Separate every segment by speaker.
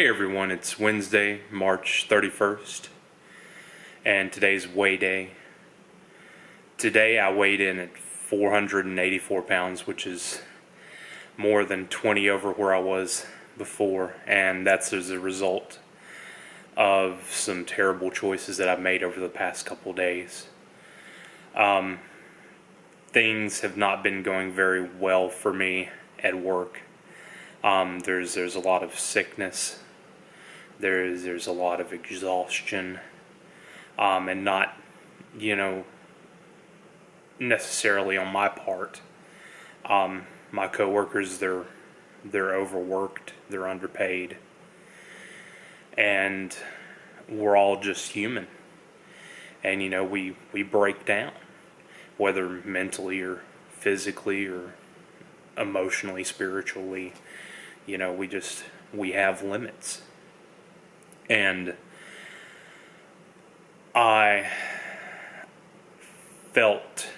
Speaker 1: Hey everyone, it's Wednesday, March 31st, and today's weigh day. Today I weighed in at 484 pounds, which is more than 20 over where I was before, and that's as a result of some terrible choices that I've made over the past couple days. Things have not been going very well for me at work. There's a lot of sickness. There's a lot of exhaustion, and not, necessarily on my part. My coworkers, they're overworked, they're underpaid, and we're all just human. And we break down, whether mentally or physically or emotionally, spiritually. We have limits. And I felt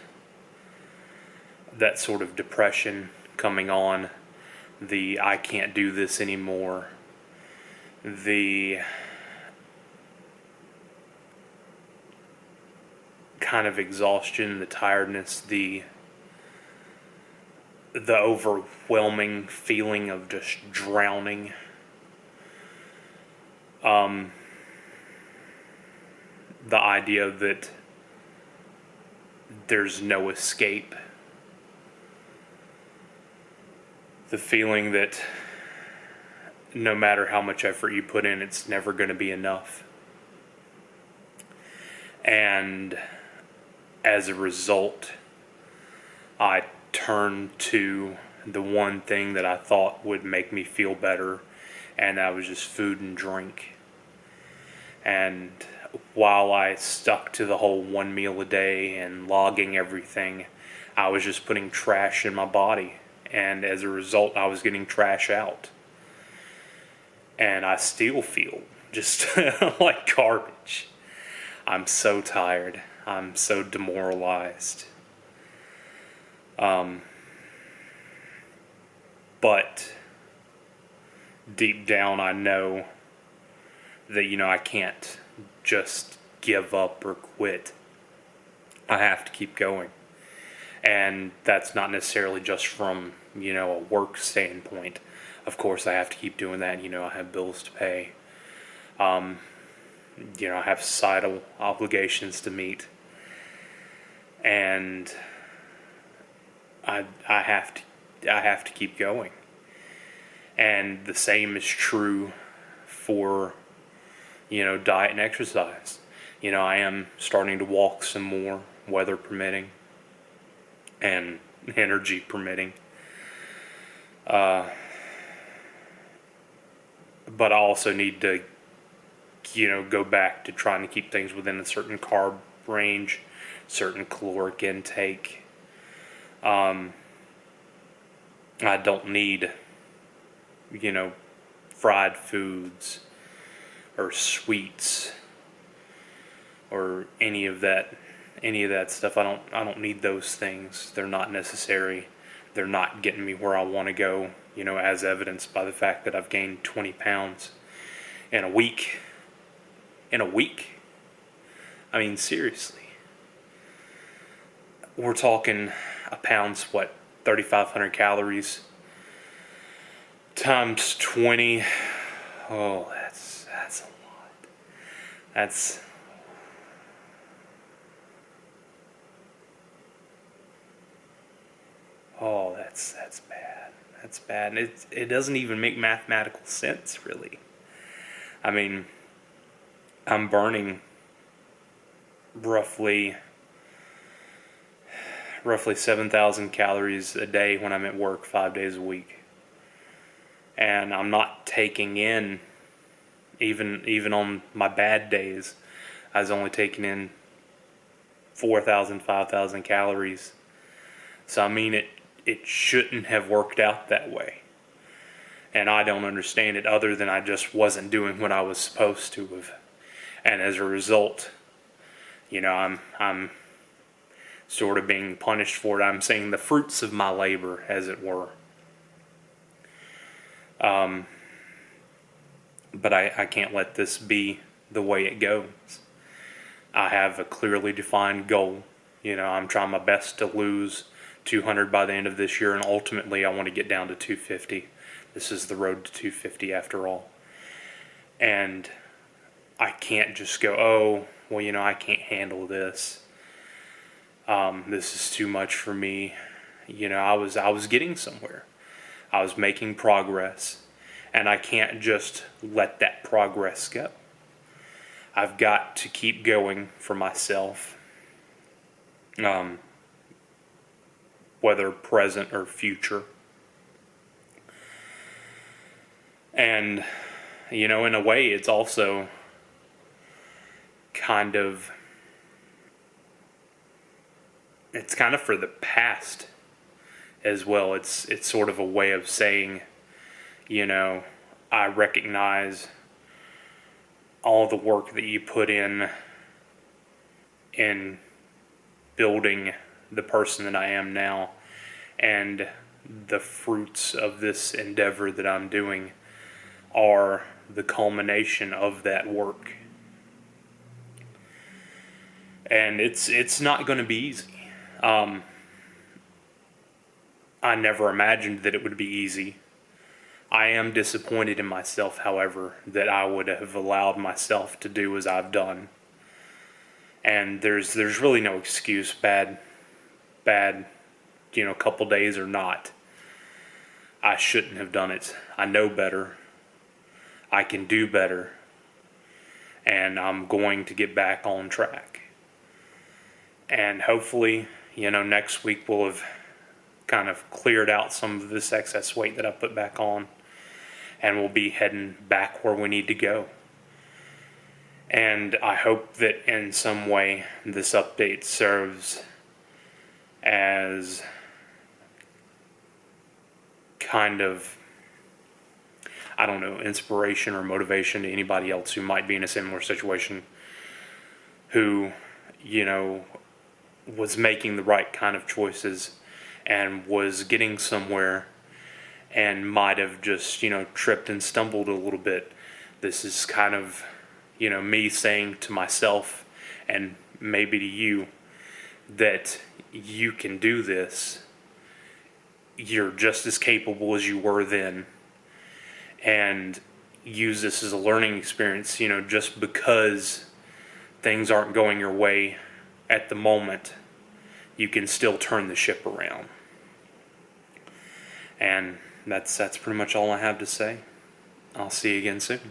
Speaker 1: that sort of depression coming on, the I can't do this anymore, the kind of exhaustion, the tiredness, the overwhelming feeling of just drowning. The idea that there's no escape. The feeling that no matter how much effort you put in, it's never going to be enough. And as a result, I turned to the one thing that I thought would make me feel better, and that was just food and drink. And while I stuck to the whole one meal a day and logging everything, I was just putting trash in my body, and as a result, I was getting trash out. And I still feel just like garbage. I'm so tired. I'm so demoralized. But deep down, I know that, I can't just give up or quit. I have to keep going. And that's not necessarily just from, a work standpoint. Of course, I have to keep doing that. I have bills to pay. I have societal obligations to meet. And I have to keep going. And the same is true for, diet and exercise. I am starting to walk some more, weather permitting and energy permitting. But I also need to, go back to trying to keep things within a certain carb range, certain caloric intake. I don't need, fried foods or sweets or any of that stuff. I don't need those things. They're not necessary. They're not getting me where I want to go, as evidenced by the fact that I've gained 20 pounds in a week. I mean, seriously. We're talking a pound's 3,500 calories times 20. Oh, that's a lot. That's bad. That's bad. And it doesn't even make mathematical sense, really. I mean, I'm burning roughly 7,000 calories a day when I'm at work 5 days a week. And I'm not taking in, even on my bad days, I was only taking in 4,000, 5,000 calories. So I mean, it shouldn't have worked out that way. And I don't understand it, other than I just wasn't doing what I was supposed to have. And as a result, I'm sort of being punished for it. I'm seeing the fruits of my labor, as it were. but I can't let this be the way it goes. I have a clearly defined goal. I'm trying my best to lose 200 by the end of this year, and ultimately I want to get down to 250. This is the road to 250 after all. And I can't just go, oh, well, I can't handle this. This is too much for me. I was getting somewhere. I was making progress, and I can't just let that progress go. I've got to keep going for myself, whether present or future. And, in a way, it's also kind of for the past as well. It's sort of a way of saying, I recognize all the work that you put in building the person that I am now, and the fruits of this endeavor that I'm doing are the culmination of that work. And it's not going to be easy. I never imagined that it would be easy. I am disappointed in myself, however, that I would have allowed myself to do as I've done. And there's really no excuse, bad, couple days or not. I shouldn't have done it. I know better. I can do better. And I'm going to get back on track. And hopefully, next week we'll have kind of cleared out some of this excess weight that I put back on, and we'll be heading back where we need to go. And I hope that in some way this update serves as kind of, inspiration or motivation to anybody else who might be in a similar situation, who, was making the right kind of choices and was getting somewhere and might have just, tripped and stumbled a little bit. This is kind of, me saying to myself and maybe to you that you can do this. You're just as capable as you were then. And use this as a learning experience, just because things aren't going your way at the moment, you can still turn the ship around. And that's pretty much all I have to say. I'll see you again soon.